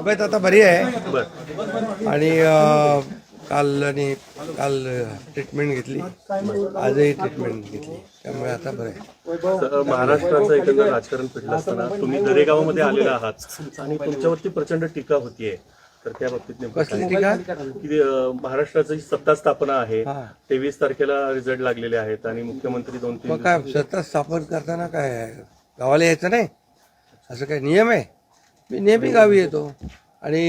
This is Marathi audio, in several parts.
तब्येत आता बरी आहे बर आणि काल ट्रीटमेंट घेतली, आजही ट्रीटमेंट घेतली, त्यामुळे आता बरं आहे. महाराष्ट्राचं एकंदर राजकारण फिरलं असताना तुम्ही दरेगावामध्ये आलेला आहात आणि तुमच्यावरती प्रचंड टीका होतीये, तर त्या बाबतीत नेमकं कसली काय? टीका? की महाराष्ट्राची सत्ता स्थापना आहे, हा. 23 तारखेला रिझल्ट लागलेले आहेत आणि मुख्यमंत्री 2-3 मग काय सत्ता स्थापन करताना काय गावाला यायचं नाही असं काय नियम आहे? मी नेहमी गावी येतो आणि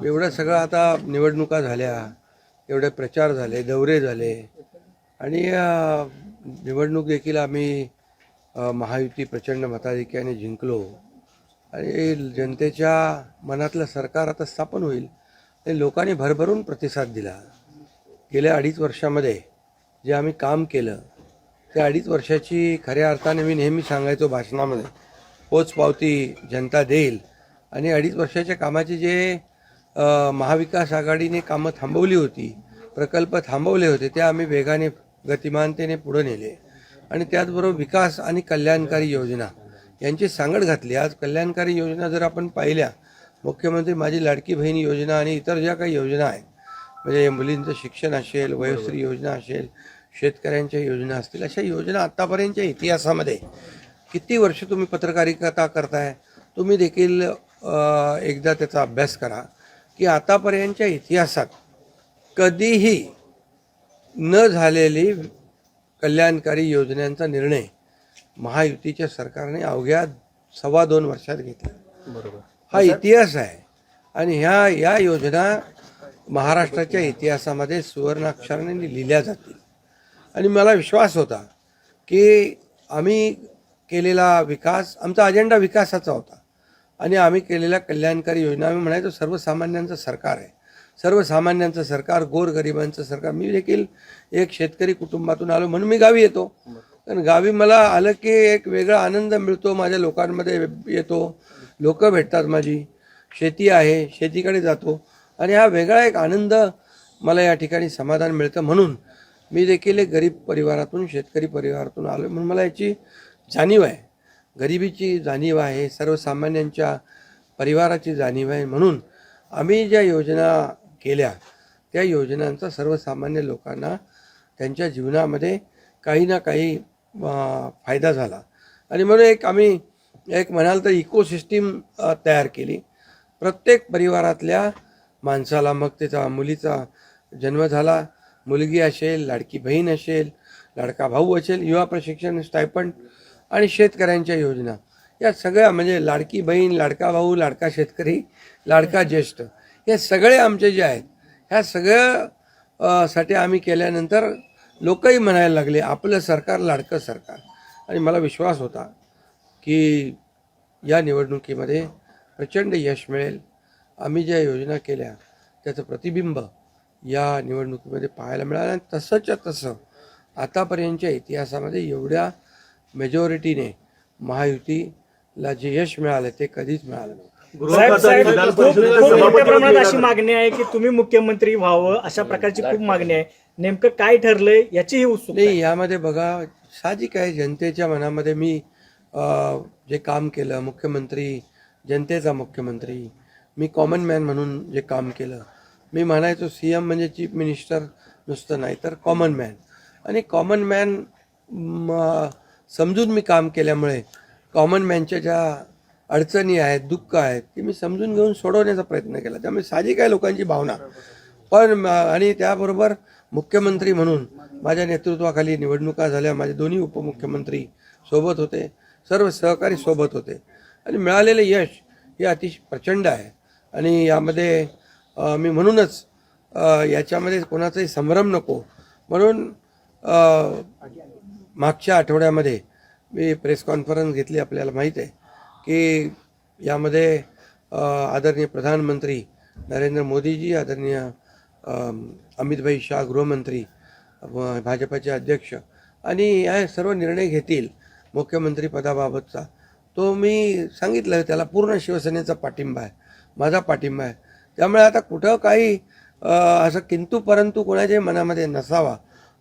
एवढं सगळं आता निवडणुका झाल्या, एवढे प्रचार झाले, दौरे झाले आणि निवडणूक देखील आम्ही महायुती प्रचंड मताधिक्याने जिंकलो आणि जनतेच्या मनातलं सरकार आता स्थापन होईल. आणि लोकांनी भरभरून प्रतिसाद दिला. गेल्या 2.5 वर्षामध्ये जे आम्ही काम केलं त्या 2.5 वर्षाची खऱ्या अर्थाने मी नेहमी सांगायचो भाषणामध्ये, पोचपावती जनता देईल. आणि 2.5 वर्षाच्या कामाचे जे महाविकास आघाडीने कामं थांबवली होती, प्रकल्प थांबवले होते, ते आम्ही वेगाने गतिमानतेने पुढे नेले आणि त्याचबरोबर विकास आणि कल्याणकारी योजना यांची सांगड घातली. आज कल्याणकारी योजना जर आपण पाहिल्या, मुख्यमंत्री माझी लाडकी बहीण योजना आणि इतर ज्या काही योजना आहेत, म्हणजे मुलींचं शिक्षण असेल, वयोश्री योजना असेल, शेतकऱ्यांच्या योजना असतील, अशा योजना आत्तापर्यंतच्या इतिहासामध्ये किती वर्ष तुम्ही पत्रकारिता करताय, तुम्ही देखील एकदा त्याचा अभ्यास करा की आतापर्यंतच्या इतिहासात कधीही न झालेली कल्याणकारी योजनांचा निर्णय महायुतीच्या सरकारने अवघ्या 2.25 वर्षात घेतला. बरोबर. हा इतिहास आहे आणि या योजना महाराष्ट्राच्या इतिहासामध्ये सुवर्णाक्षराने लिहिल्या जातील. आणि मला विश्वास होता की आम्ही केलेला विकास, आमचा अजेंडा विकासाचा होता आणि आम्ही केलेल्या कल्याणकारी योजना, आम्ही म्हणायचो सर्वसामान्यांचं सरकार आहे, सर्वसामान्यांचं सरकार, गोरगरिबांचं सरकार. मी देखील एक शेतकरी कुटुंबातून आलो म्हणून मी गावी येतो, कारण गावी मला आलं की एक वेगळा आनंद मिळतो, माझ्या लोकांमध्ये येतो, लोक भेटतात, माझी शेती आहे, शेतीकडे जातो आणि हा वेगळा एक आनंद मला या ठिकाणी समाधान मिळतं. म्हणून मी देखील एक गरीब परिवारातून, शेतकरी परिवारातून आलो म्हणून मला याची जाणीव आहे, गरिबीची जाणीव आहे, सर्वसामान्यांच्या परिवाराची जाणीव आहे. म्हणून आम्ही ज्या योजना केल्या त्या योजनांचा सर्वसामान्य लोकांना त्यांच्या जीवनामध्ये काही ना काही फायदा झाला आणि म्हणून आम्ही म्हणाल तर इकोसिस्टीम तयार केली. प्रत्येक परिवारातल्या माणसाला, मग त्याचा मुलीचा जन्म झाला, मुलगी असेल, लाडकी बहीण असेल, लाडका भाऊ असेल, युवा प्रशिक्षण स्टायपंड आणि शेतकऱ्यांच्या योजना, या सगळ्या म्हणजे लाडकी बहीण, लाडका भाऊ, लाडका शेतकरी, लाडका ज्येष्ठ, हे सगळे आमचे जे आहेत, ह्या सगळ्या साठी आम्ही केल्यानंतर लोकही म्हणायला लागले आपलं सरकार लाडकं सरकार. आणि मला विश्वास होता की या निवडणुकीमध्ये प्रचंड यश मिळेल. आम्ही ज्या योजना केल्या त्याचं प्रतिबिंब या निवडणुकीमध्ये पाहायला मिळालं आणि तसंच्या तसं आतापर्यंतच्या इतिहासामध्ये एवढ्या मेजॉरिटीने महायुतीला जे यश मिळालं ते कधीच मिळालं नव्हतं. साहेब, खूप मोठ्या प्रमाणात अशी मागणी आहे की तुम्ही मुख्यमंत्री व्हावं, अशा प्रकारची खूप मागणी आहे. नेमकं काय ठरलंय याचीही उत्सुकता आहे. नाही, यामध्ये बघा साहजिक आहे, जनतेच्या मनामध्ये मी जे काम केलं, मुख्यमंत्री, जनतेचा मुख्यमंत्री, मी कॉमन मॅन म्हणून जे काम केलं, मी म्हणायचो CM म्हणजे चीफ मिनिस्टर नुसतं नाही तर कॉमन मॅन. आणि कॉमन मॅन समजून मी काम केल्यामुळे कॉमन मॅनच्या ज्या अडचणी आहेत, दुःख आहेत, ते मी समजून घेऊन सोडवण्याचा प्रयत्न केला. त्यामुळे साहजिक आहे लोकांची भावना. पण आणि त्याबरोबर मुख्यमंत्री म्हणून माझ्या नेतृत्वाखाली निवडणुका झाल्या, माझे दोन्ही उपमुख्यमंत्री सोबत होते, सर्व सहकारी सोबत होते आणि मिळालेले यश हे अतिशय प्रचंड आहे. आणि यामध्ये मी म्हणूनच याच्यामध्ये कोणाचाही संभ्रम नको म्हणून मागच्या आठवड्यामध्ये मी प्रेस कॉन्फरन्स घेतली. आपल्याला माहीत आहे की यामध्ये आदरणीय प्रधानमंत्री नरेंद्र मोदीजी, आदरणीय अमितभाई शाह गृहमंत्री, भाजपाचे अध्यक्ष, आणि या सर्व निर्णय घेतील मुख्यमंत्री पदाबाबतचा. तो मी सांगितलं, त्याला पूर्ण शिवसेनेचा पाठिंबा आहे, माझा पाठिंबा आहे. त्यामुळे आता कुठं काही असं किंतु परंतु कोणाच्याही मनामध्ये नसावा.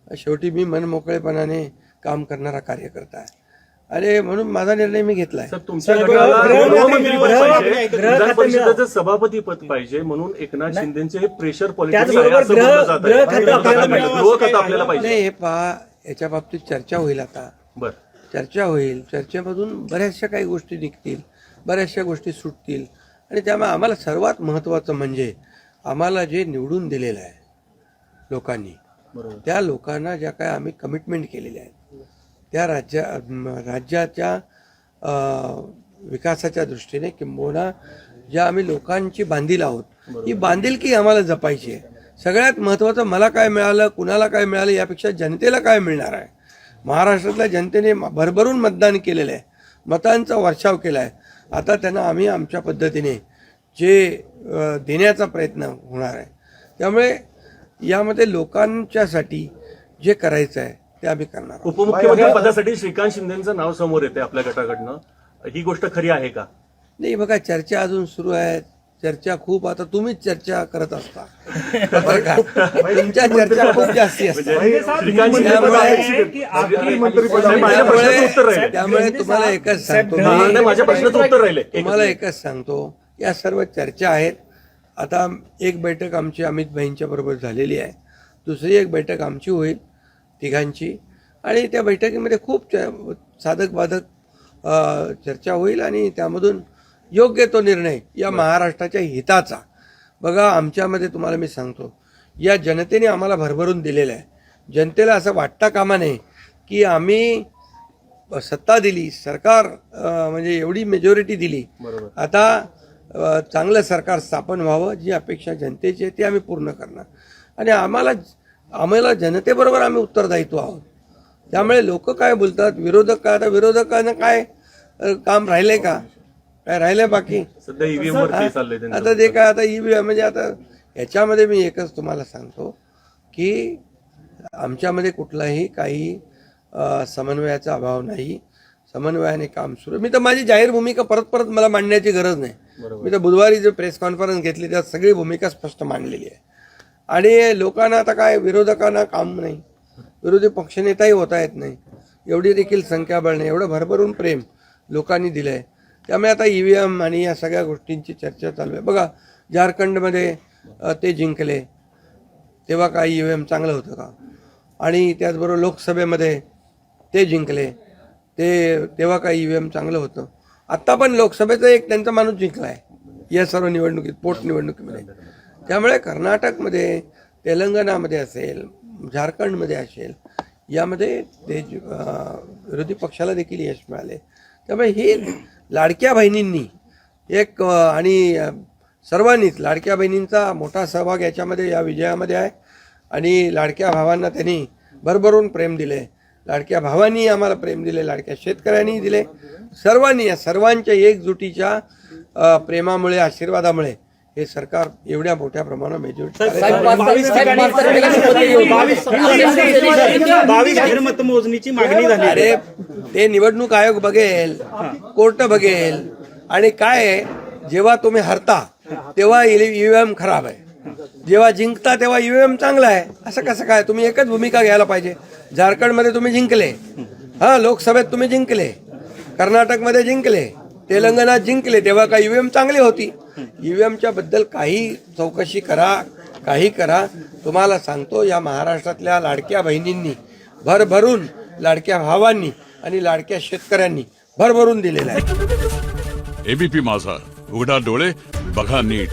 शेवटी मी मनमोकळेपणाने काम करणारा कार्यकर्ता आहे आणि म्हणून माझा निर्णय मी घेतलाय. सर, तुमच्या सर, गटाला गृह- गृहमंत्री पद गृह- पाहिजे, गृह- विधान परिषदेचं सभापती पद पाहिजे, म्हणून एकनाथ शिंदेचे हे प्रेशर पॉलिटिक्स आहे त्याचबरोबर असं बोललं जात गृह खातं आपल्याला आहे. मिळावं गृह खातं आपल्याला पाहिजे. नाही, हे पहा, याच्या बाबतीत चर्चा होईल आता. बरं, चर्चा होईल, चर्चेमधून बऱ्याचशा काही गोष्टी निघतील, बऱ्याचशा गोष्टी सुटतील. आणि त्यामुळे आम्हाला सर्वात महत्त्वाचं म्हणजे आम्हाला जे निवडून दिलेलं आहे लोकांनी, बरोबर. त्या लोकांना ज्या काय आम्ही कमिटमेंट केलेल्या आहेत त्या राज्याच्या विकासाच्या दृष्टीने किंबहुना ज्या आम्ही लोकांची बांधील आहोत, ही बांधिलकी आम्हाला जपायची आहे. सगळ्यात महत्त्वाचं मला काय मिळालं, कुणाला काय मिळालं यापेक्षा जनतेला काय मिळणार आहे. महाराष्ट्रातल्या जनतेने भरभरून मतदान केलेलं आहे, मतांचा वर्षाव केला आहे. आता त्यांना आम्ही आमच्या पद्धतीने जे देण्याचा प्रयत्न होणार आहे. त्यामुळे यामध्ये लोकांच्यासाठी जे करायचं आहे ते आम्ही करणार आहोत. उपमुख्यमंत्री पदासाठी श्रीकांत शिंदेचं नाव समोर येते आपल्या गटाकडनं, ही गोष्ट खरी आहे का? नाही, बघा, चर्चा अजून सुरू आहे. चर्चा खूप, आता तुम्हीच चर्चा करत असता बरं का? तुमच्या चर्चा खूप जास्ती असतात. श्रीकांत शिंदे माझ्या प्रश्नाचं उत्तर राहिले. त्यामुळे तुम्हाला एकच सांगतो नाही, माझ्या प्रश्नाचं उत्तर राहिले. तुम्हाला एकच सांगतो, या सर्व चर्चा आहेत. आता एक बैठक आमची अमित भाईंच्या बरोबर झालेली आहे, दुसरी एक बैठक आमची होईल तिघांची, आणि त्या बैठकीमध्ये खूप साधक बाधक चर्चा होईल आणि त्यामधून योग्य तो निर्णय या महाराष्ट्राच्या हिताचा. बघा, आमच्यामध्ये तुम्हाला मी सांगतो, या जनतेने आम्हाला भरभरून दिलेलं आहे. जनतेला असं वाटता कामा नये की आम्ही सत्ता दिली, सरकार म्हणजे एवढी मेजॉरिटी दिली, बरोबर. आता चांगलं सरकार स्थापन व्हावं, जी अपेक्षा जनतेची आहे ती आम्ही पूर्ण करणार. आणि आम्हाला जनतेबरोबर आम्ही उत्तरदायित्व आहोत. त्यामुळे लोक काय बोलतात, विरोधक काय, आता विरोधकांना काय काम राहिलंय का? काय राहिलंय बाकी? सध्या ईव्हीएम वरती चाललंय त्यांचं. आता जे काय, आता ईव्हीएम म्हणजे आता याच्यामध्ये मी एकच तुम्हाला सांगतो की आमच्यामध्ये कुठलाही काही समन्वयाचा अभाव नाही. समन्वयाने काम सुरू. मी तर माझी जाहीर भूमिका परत मला मांडण्याची गरज नाही. मी तर बुधवारी जो प्रेस कॉन्फरन्स घेतली त्यात सगळी भूमिका स्पष्ट मांडलेली आहे. आणि लोकांना आता काय, विरोधकांना काम नाही, विरोधी पक्षनेताही होता येत नाही, एवढी देखील संख्याबळ नाही, एवढं भरभरून प्रेम लोकांनी दिलं आहे. त्यामुळे आता ईव्हीएम आणि या सगळ्या गोष्टींची चर्चा चालू आहे. बघा, झारखंडमध्ये ते जिंकले तेव्हा काय ईव्हीएम चांगलं होतं का? आणि त्याचबरोबर लोकसभेमध्ये ते जिंकले तेव्हा काय ईव्हीएम चांगलं होतं? आत्ता पण लोकसभेचा एक त्यांचा माणूस जिंकला आहे या सर्व निवडणुकीत, पोटनिवडणुकीमध्ये. त्यामुळे कर्नाटकमध्ये, तेलंगणामध्ये असेल, झारखंडमध्ये असेल, यामध्ये ते विरोधी पक्षाला देखील यश मिळाले. त्यामुळे हे लाडक्या बहिणींनी एक आणि सर्वांनीच, लाडक्या बहिणींचा मोठा सहभाग याच्यामध्ये, या विजयामध्ये आहे. आणि लाडक्या भावांना त्यांनी भरभरून प्रेम दिले, लाडक्या भावांनी आम्हाला प्रेम दिले, लाडक्या शेतकऱ्यांनी दिले. सर्वांनी, या सर्वांच्या एकजुटीच्या प्रेमामुळे, आशीर्वादामुळे हे सरकार एवढ्या मोठ्या प्रमाणात मेजॉरिटी. 22 मतमोजणीची मागणी झाली. अरे, ते निवडणूक आयोग बघेल, कोर्ट बघेल. आणि काय आहे, जेव्हा तुम्ही हरता तेव्हा ईव्हीएम खराब आहे, जेव्हा जिंकता तेव्हा ईव्हीएम चांगला आहे. असं कसं काय? तुम्ही एकच भूमिका घ्यायला पाहिजे. झारखंडमध्ये तुम्ही जिंकले, लोकसभेत तुम्ही जिंकले, कर्नाटकमध्ये जिंकले, तेलंगणात जिंकले, तेव्हा काय ईव्हीएम चांगली होती? ईव्हीएमच्या बद्दल काही चौकशी करा, काही करा. तुम्हाला सांगतो, या महाराष्ट्रातल्या लाडक्या बहिणींनी भरभरून, लाडक्या भावांनी आणि लाडक्या शेतकऱ्यांनी भरभरून दिलेलं आहे. एबीपी माझा, उघडा डोळे बघा नीट.